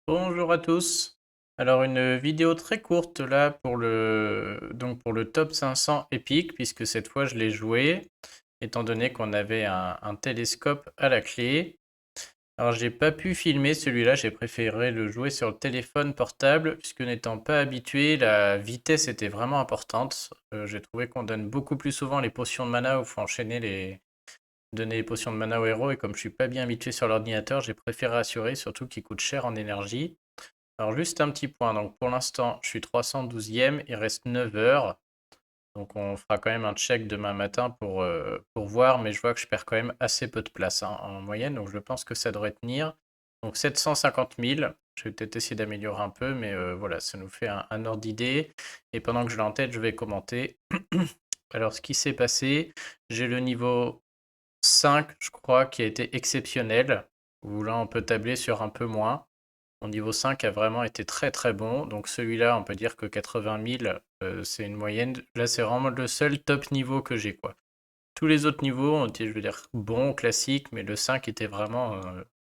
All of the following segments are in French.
Bonjour à tous. Alors une vidéo très courte là pour le top 500 épique puisque cette fois je l'ai joué étant donné qu'on avait un télescope à la clé. Alors j'ai pas pu filmer celui-là, j'ai préféré le jouer sur le téléphone portable puisque n'étant pas habitué, la vitesse était vraiment importante. J'ai trouvé qu'on donne beaucoup plus souvent les potions de mana où il faut enchaîner donner les potions de mana au héros et comme je suis pas bien habitué sur l'ordinateur, j'ai préféré assurer surtout qu'il coûte cher en énergie. Alors juste un petit point, donc pour l'instant je suis 312e, il reste 9 heures, donc on fera quand même un check demain matin pour voir, mais je vois que je perds quand même assez peu de place hein, en moyenne, donc je pense que ça devrait tenir. Donc 750 000, je vais peut-être essayer d'améliorer un peu, mais voilà, ça nous fait un ordre d'idée. Et pendant que je l'ai en tête, je vais commenter. Alors ce qui s'est passé, j'ai le niveau 5, je crois, qui a été exceptionnel, où là on peut tabler sur un peu moins. Mon niveau 5 a vraiment été très très bon. Donc celui-là, on peut dire que 80 000, c'est une moyenne. Là, c'est vraiment le seul top niveau que j'ai, quoi. Tous les autres niveaux ont été, je veux dire, bons, classiques, mais le 5 était vraiment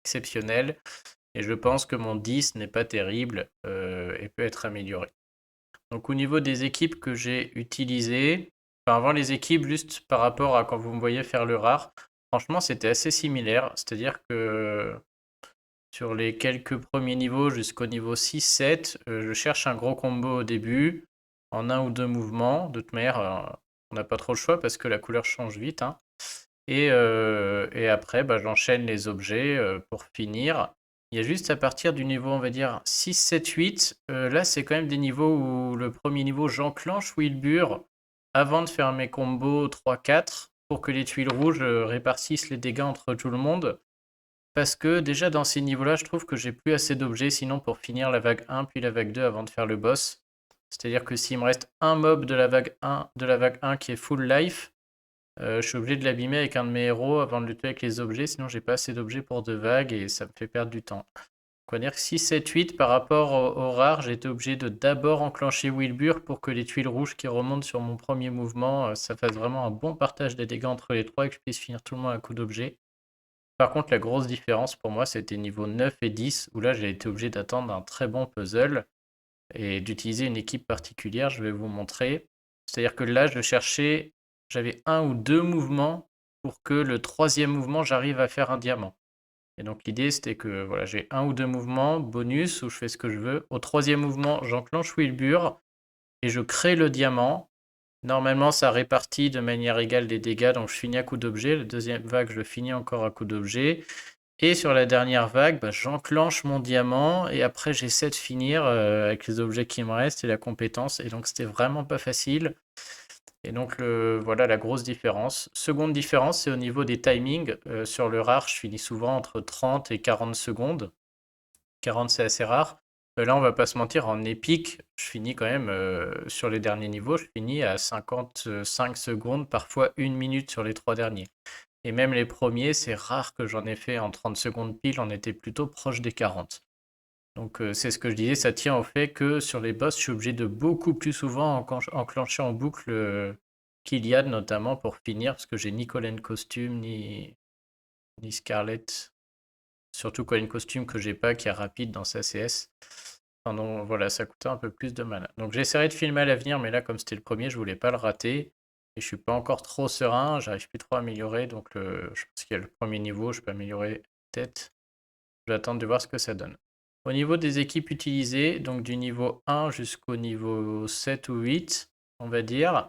exceptionnel. Et je pense que mon 10 n'est pas terrible et peut être amélioré. Donc au niveau des équipes que j'ai utilisées, enfin avant les équipes, juste par rapport à quand vous me voyez faire le rare, franchement c'était assez similaire. C'est-à-dire que sur les quelques premiers niveaux jusqu'au niveau 6-7, je cherche un gros combo au début, en un ou deux mouvements. De toute manière, on n'a pas trop le choix parce que la couleur change vite, hein. Et après, bah, j'enchaîne les objets pour finir. Il y a juste à partir du niveau, on va dire, 6, 7, 8. Là, c'est quand même des niveaux où le premier niveau, j'enclenche Wilbur avant de faire mes combos 3-4 pour que les tuiles rouges répartissent les dégâts entre tout le monde. Parce que déjà dans ces niveaux-là, je trouve que j'ai plus assez d'objets sinon pour finir la vague 1 puis la vague 2 avant de faire le boss. C'est-à-dire que s'il me reste un mob de la vague 1 qui est full life, je suis obligé de l'abîmer avec un de mes héros avant de le tuer avec les objets, sinon j'ai pas assez d'objets pour 2 vagues et ça me fait perdre du temps. Quoi dire que 6, 7, 8 par rapport au rare, j'ai été obligé de d'abord enclencher Wilbur pour que les tuiles rouges qui remontent sur mon premier mouvement, ça fasse vraiment un bon partage des dégâts entre les trois et que je puisse finir tout le monde à coup d'objets. Par contre, la grosse différence pour moi, c'était niveau 9 et 10, où là, j'ai été obligé d'attendre un très bon puzzle et d'utiliser une équipe particulière. Je vais vous montrer. C'est-à-dire que là, j'avais un ou deux mouvements pour que le troisième mouvement, j'arrive à faire un diamant. Et donc l'idée, c'était que voilà, j'ai un ou deux mouvements bonus où je fais ce que je veux. Au troisième mouvement, j'enclenche Wilbur et je crée le diamant. Normalement, ça répartit de manière égale les dégâts, donc je finis à coup d'objet. La deuxième vague, je finis encore à coup d'objet. Et sur la dernière vague, bah, j'enclenche mon diamant et après j'essaie de finir avec les objets qui me restent et la compétence. Et donc c'était vraiment pas facile. Et donc voilà la grosse différence. Seconde différence, c'est au niveau des timings. Sur le rare, je finis souvent entre 30 et 40 secondes. 40 c'est assez rare. Là, on va pas se mentir, en épique, je finis quand même sur les derniers niveaux, je finis à 55 secondes, parfois 1 minute sur les 3 derniers. Et même les premiers, c'est rare que j'en ai fait en 30 secondes pile, on était plutôt proche des 40. Donc c'est ce que je disais, ça tient au fait que sur les boss, je suis obligé de beaucoup plus souvent enclencher en boucle Kylian notamment pour finir, parce que j'ai ni Colin Costume, ni Scarlett. Surtout Colin Costume que j'ai pas, qui est rapide dans sa CS. Enfin, donc voilà, ça coûtait un peu plus de mana. Donc j'essaierai de filmer à l'avenir, mais là, comme c'était le premier, je voulais pas le rater. Et je suis pas encore trop serein, j'arrive plus trop à améliorer. Donc je pense qu'il y a le premier niveau, je peux améliorer peut-être. Je vais attendre de voir ce que ça donne. Au niveau des équipes utilisées, donc du niveau 1 jusqu'au niveau 7 ou 8, on va dire,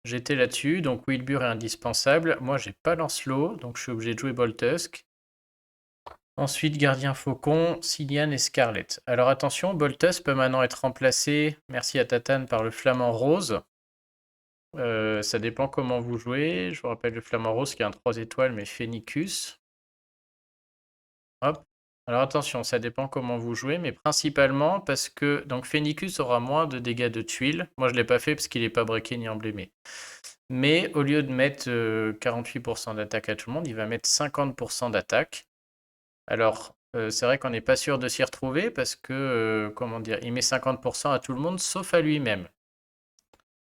j'étais là-dessus. Donc Wilbur est indispensable. Moi, j'ai pas Lancelot, donc je suis obligé de jouer Boltusk. Ensuite, Gardien Faucon, Cillian et Scarlett. Alors attention, Boltus peut maintenant être remplacé, merci à Tatane, par le Flamant Rose. Ça dépend comment vous jouez. Je vous rappelle le Flamant Rose qui a un 3 étoiles, mais Phénicus. Hop. Alors attention, ça dépend comment vous jouez, mais principalement parce que donc Phénicus aura moins de dégâts de tuiles. Moi, je ne l'ai pas fait parce qu'il n'est pas breaké ni emblémé. Mais au lieu de mettre 48% d'attaque à tout le monde, il va mettre 50% d'attaque. Alors, c'est vrai qu'on n'est pas sûr de s'y retrouver parce que, comment dire, il met 50% à tout le monde sauf à lui-même.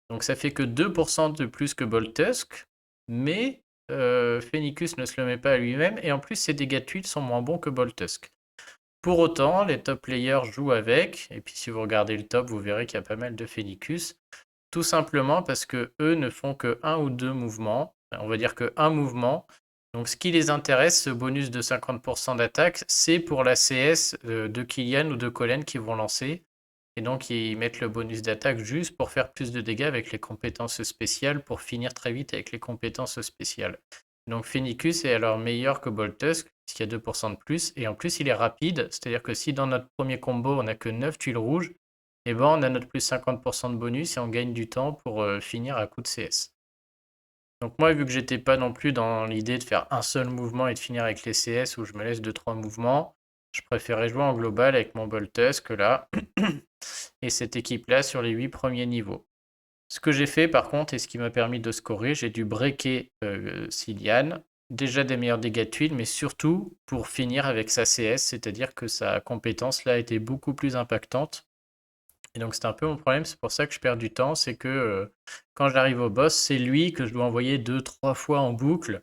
Donc ça fait que 2% de plus que Boltusk, mais Phénicus ne se le met pas à lui-même et en plus ses dégâts de tuiles sont moins bons que Boltusk. Pour autant, les top players jouent avec, et puis si vous regardez le top, vous verrez qu'il y a pas mal de Fénicus, tout simplement parce que eux ne font que un ou deux mouvements, on va dire que un mouvement. Donc ce qui les intéresse, ce bonus de 50% d'attaque, c'est pour la CS de Kylian ou de Colin qui vont lancer. Et donc ils mettent le bonus d'attaque juste pour faire plus de dégâts avec les compétences spéciales, pour finir très vite avec les compétences spéciales. Donc Fénicus est alors meilleur que Boltusk, puisqu'il y a 2% de plus, et en plus il est rapide, c'est-à-dire que si dans notre premier combo on n'a que 9 tuiles rouges, et ben on a notre plus 50% de bonus et on gagne du temps pour finir à coup de CS. Donc moi, vu que j'étais pas non plus dans l'idée de faire un seul mouvement et de finir avec les CS où je me laisse 2-3 mouvements, je préférais jouer en global avec mon Boltusk là, et cette équipe-là sur les 8 premiers niveaux. Ce que j'ai fait par contre, et ce qui m'a permis de scorer, j'ai dû breaker Cillian, déjà des meilleurs dégâts de tuiles, mais surtout pour finir avec sa CS, c'est-à-dire que sa compétence là était beaucoup plus impactante. Et donc c'était un peu mon problème, c'est pour ça que je perds du temps, c'est que quand j'arrive au boss, c'est lui que je dois envoyer 2-3 fois en boucle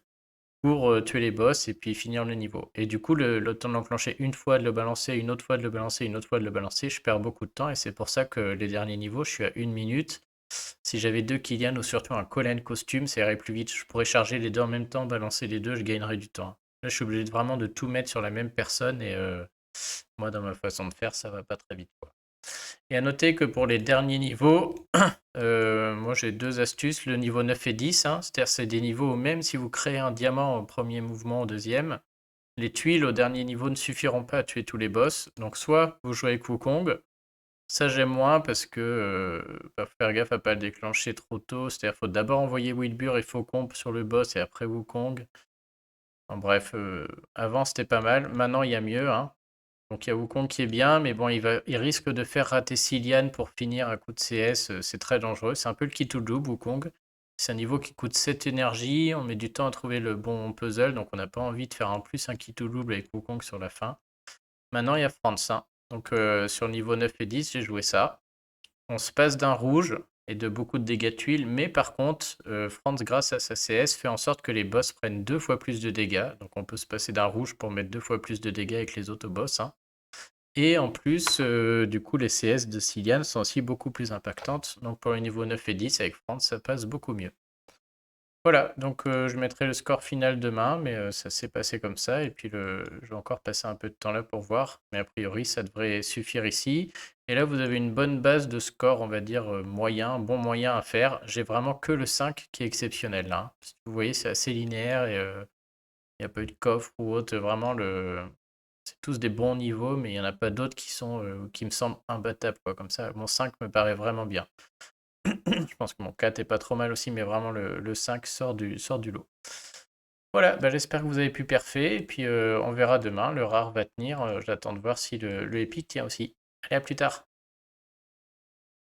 pour tuer les boss et puis finir le niveau. Et du coup, le temps de l'enclencher une fois, de le balancer, une autre fois de le balancer, une autre fois de le balancer, je perds beaucoup de temps et c'est pour ça que les derniers niveaux, je suis à 1 minute. Si j'avais deux Kylian ou surtout un Colin costume, ça irait plus vite. Je pourrais charger les deux en même temps, balancer les deux, je gagnerais du temps. Là, je suis obligé vraiment de tout mettre sur la même personne et moi, dans ma façon de faire, ça va pas très vite, quoi. Et à noter que pour les derniers niveaux, moi j'ai deux astuces, le niveau 9 et 10, hein, c'est-à-dire c'est des niveaux où même si vous créez un diamant au premier mouvement, au deuxième, les tuiles au dernier niveau ne suffiront pas à tuer tous les boss. Donc soit vous jouez avec Wukong, ça j'aime moins parce que faut faire gaffe à pas le déclencher trop tôt, c'est-à-dire faut d'abord envoyer Wilbur et Faucon sur le boss et après Wukong. En bref, avant c'était pas mal, maintenant il y a mieux, hein. Donc il y a Wukong qui est bien, mais bon, il risque de faire rater Cillian pour finir un coup de CS, c'est très dangereux. C'est un peu le kit to double, Wukong. C'est un niveau qui coûte 7 énergie, on met du temps à trouver le bon puzzle, donc on n'a pas envie de faire en plus un kit to double avec Wukong sur la fin. Maintenant, il y a Franz, hein. Donc sur le niveau 9 et 10, j'ai joué ça. On se passe d'un rouge et de beaucoup de dégâts de tuiles, mais par contre, Franz, grâce à sa CS, fait en sorte que les boss prennent 2 fois plus de dégâts. Donc on peut se passer d'un rouge pour mettre 2 fois plus de dégâts avec les autres boss, hein. Et en plus, du coup, les CS de Cillian sont aussi beaucoup plus impactantes. Donc pour les niveaux 9 et 10, avec France, ça passe beaucoup mieux. Voilà, donc je mettrai le score final demain, mais ça s'est passé comme ça. Et puis je vais encore passer un peu de temps là pour voir. Mais a priori, ça devrait suffire ici. Et là, vous avez une bonne base de score, on va dire moyen, bon moyen à faire. J'ai vraiment que le 5 qui est exceptionnel là, hein. Vous voyez, c'est assez linéaire et il n'y a pas eu de coffre ou autre. Vraiment, c'est tous des bons niveaux, mais il n'y en a pas d'autres qui me semblent imbattables, quoi. Comme ça, mon 5 me paraît vraiment bien. Je pense que mon 4 est pas trop mal aussi, mais vraiment le 5 sort du lot. Voilà, bah, j'espère que vous avez pu perfer, et puis on verra demain. Le rare va tenir. J'attends de voir si le épique tient aussi. Allez, à plus tard.